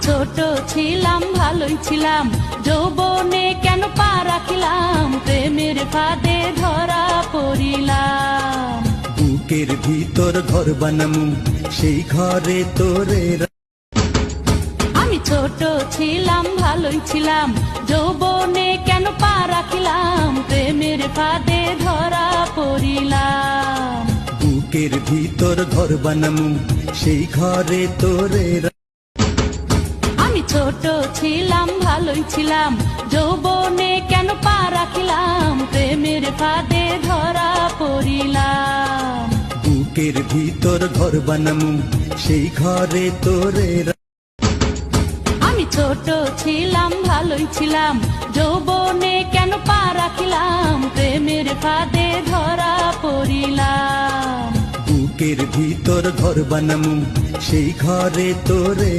ছোট ছিলাম ভালোই ছিলাম, যৌবনে কেন পা রাখিলাম, প্রেমের ফাঁদে ধরা পড়িলাম। বুকের ভিতর ঘর বানামু, সেই ঘরে তোরে আমি ছোট ছিলাম ভালোই ছিলাম, যৌবনে কেন পা রাখিলাম, প্রেমের ফাঁদে ধরা পড়িলাম। বুকের ভিতর ঘর বানামু, সেই ঘরে তোরে আমি ছোট ছিলাম ভালোই ছিলাম, যৌবনে কেন পা রাখিলাম, প্রেমের ফাঁদে ধরা পড়িলাম। বুকের ভিতর ঘর বানামু, সেই ঘরে তোরে আমি ছোট ছিলাম ভালোই ছিলাম, যৌবনে কেন পা রাখিলাম, প্রেমের ফাঁদে ধরা পড়িলাম। বুকের ভিতর ঘর বানামু, সেই ঘরে তোরে